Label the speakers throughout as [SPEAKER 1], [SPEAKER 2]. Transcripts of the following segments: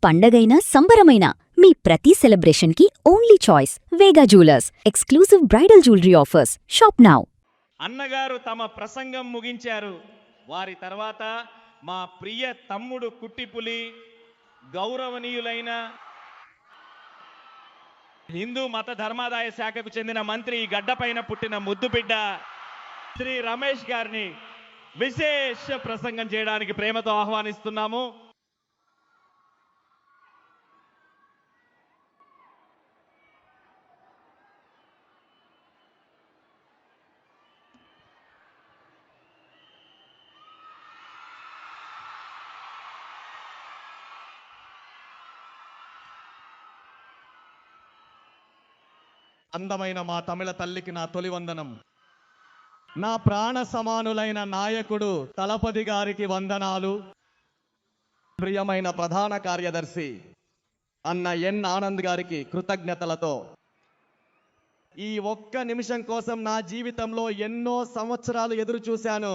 [SPEAKER 1] పండగైనా సంబరమైనా మీ ప్రతి సెలబ్రేషన్కి only choice Vega jewellers. Exclusive bridal jewellery offers. Shop now.
[SPEAKER 2] అన్నగారు తమ ప్రసంగం ముగించారు. వారి తర్వాత మా ప్రియ తమ్ముడు కుట్టిపులి, గౌరవనీయులైన హిందూ మత ధర్మాదాయ శాఖకు చెందిన మంత్రి, గడ్డపైన పుట్టిన ముద్దుబిడ్డ శ్రీ రమేష్ గారిని విశేష ప్రసంగం చేయడానికి ప్రేమతో ఆహ్వానిస్తున్నాము. అందమైన మా తమిళ తల్లికి నా తొలి వందనం. నా ప్రాణ సమానులైన నాయకుడు తలపతి గారికి వందనాలు. ప్రియమైన ప్రధాన కార్యదర్శి అన్న ఎన్ ఆనంద్ గారికి కృతజ్ఞతలతో, ఈ ఒక్క నిమిషం కోసం నా జీవితంలో ఎన్నో సంవత్సరాలు ఎదురు చూశాను.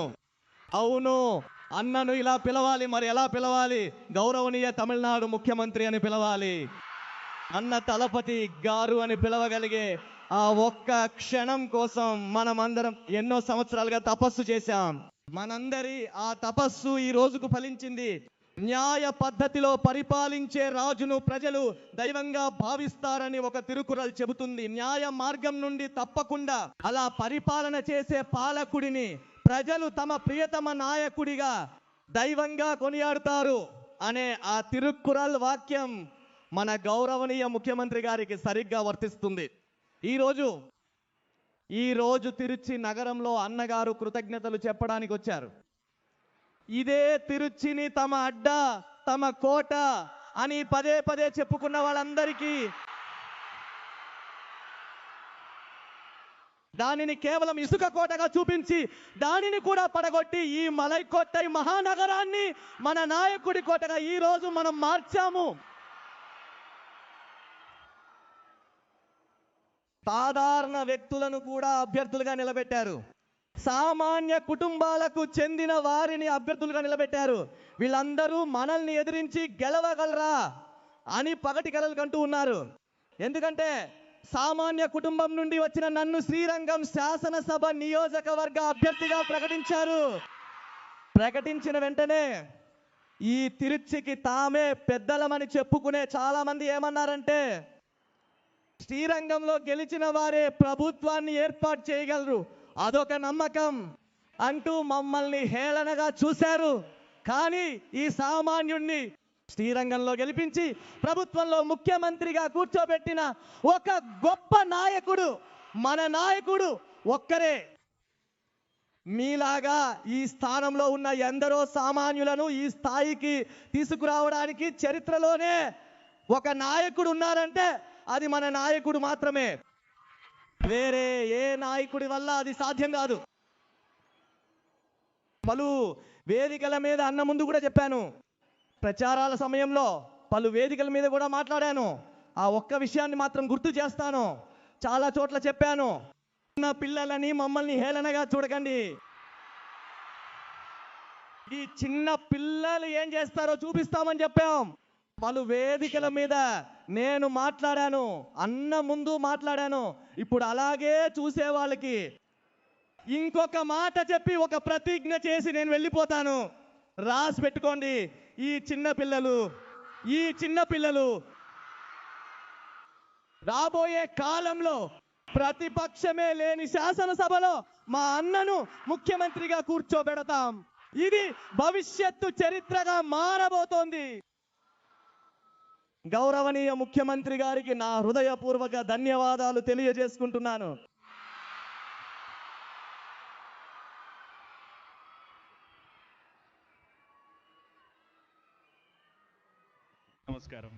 [SPEAKER 2] అవును, అన్నను ఇలా పిలవాలి, మరి ఎలా పిలవాలి? గౌరవనీయ తమిళనాడు ముఖ్యమంత్రి అని పిలవాలి. అన్న తలపతి గారు అని పిలవగలిగే ఆ ఒక్క క్షణం కోసం మనమందరం ఎన్నో సంవత్సరాలుగా తపస్సు చేశాం. మనందరి ఆ తపస్సు ఈ రోజుకు ఫలించింది. న్యాయ పద్ధతిలో పరిపాలించే రాజును ప్రజలు దైవంగా భావిస్తారని ఒక తిరుకురల్ చెబుతుంది. న్యాయ మార్గం నుండి తప్పకుండా అలా పరిపాలన చేసే పాలకుడిని ప్రజలు తమ ప్రియతమ నాయకుడిగా దైవంగా కొనియాడుతారు అనే ఆ తిరుక్కురల్ వాక్యం మన గౌరవనీయ ముఖ్యమంత్రి గారికి సరిగ్గా వర్తిస్తుంది. ఈరోజు తిరుచి నగరంలో అన్నగారు కృతజ్ఞతలు చెప్పడానికి వచ్చారు. ఇదే తిరుచిని తమ అడ్డ, తమ కోట అని పదే పదే చెప్పుకున్న వాళ్ళందరికీ దానిని కేవలం ఇసుక కోటగా చూపించి దానిని కూడా పడగొట్టి ఈ మలైకోట్టై మహానగరాన్ని మన నాయకుడి కోటగా ఈ రోజు మనం మార్చాము. సాధారణ వ్యక్తులను కూడా అభ్యర్థులుగా నిలబెట్టారు. సామాన్య కుటుంబాలకు చెందిన వారిని అభ్యర్థులుగా నిలబెట్టారు. వీళ్ళందరూ మనల్ని ఎదిరించి గెలవగలరా అని పగటి కలలు కంటూ ఉన్నారు. ఎందుకంటే సామాన్య కుటుంబం నుండి వచ్చిన నన్ను శ్రీరంగం శాసనసభ నియోజకవర్గ అభ్యర్థిగా ప్రకటించారు. ప్రకటించిన వెంటనే ఈ తిరుచికి తామే పెద్దలమని చెప్పుకునే చాలా మంది ఏమన్నారంటే, శ్రీరంగంలో గెలిచిన వారే ప్రభుత్వాన్ని ఏర్పాటు చేయగలరు, అదొక నమ్మకం అంటూ మమ్మల్ని హేళనగా చూశారు. కానీ ఈ సామాన్యుణ్ణి శ్రీరంగంలో గెలిపించి ప్రభుత్వంలో ముఖ్యమంత్రిగా కూర్చోబెట్టిన ఒక గొప్ప నాయకుడు, మన నాయకుడు ఒక్కరే. మీలాగా ఈ స్థానంలో ఉన్న ఎందరో సామాన్యులను ఈ స్థాయికి తీసుకురావడానికి చరిత్రలోనే ఒక నాయకుడు ఉన్నారంటే అది మన నాయకుడు మాత్రమే. వేరే ఏ నాయకుడి వల్ల అది సాధ్యం కాదు. పలు వేదికల మీద అన్న ముందు కూడా చెప్పాను, ప్రచారాల సమయంలో పలు వేదికల మీద కూడా మాట్లాడాను. ఆ ఒక్క విషయాన్ని మాత్రం గుర్తు చేస్తాను. చాలా చోట్ల చెప్పాను, చిన్న పిల్లలని మమ్మల్ని హేళనగా చూడకండి. ఈ చిన్న పిల్లలు ఏం చేస్తారో చూపిస్తామని చెప్పాం. పలు వేదికల మీద నేను మాట్లాడాను, అన్న ముందు మాట్లాడాను. ఇప్పుడు అలాగే చూసే వాళ్ళకి ఇంకొక మాట చెప్పి ఒక ప్రతిజ్ఞ చేసి నేను వెళ్ళిపోతాను. రాసి పెట్టుకోండి, ఈ చిన్న పిల్లలు రాబోయే కాలంలో ప్రతిపక్షమే లేని శాసనసభలో మా అన్నను ముఖ్యమంత్రిగా కూర్చోబెడతాం. ఇది భవిష్యత్తు చరిత్రగా మారబోతోంది. గౌరవనీయ ముఖ్యమంత్రి గారికి నా హృదయపూర్వక ధన్యవాదాలు తెలియజేసుకుంటున్నాను. నమస్కారం.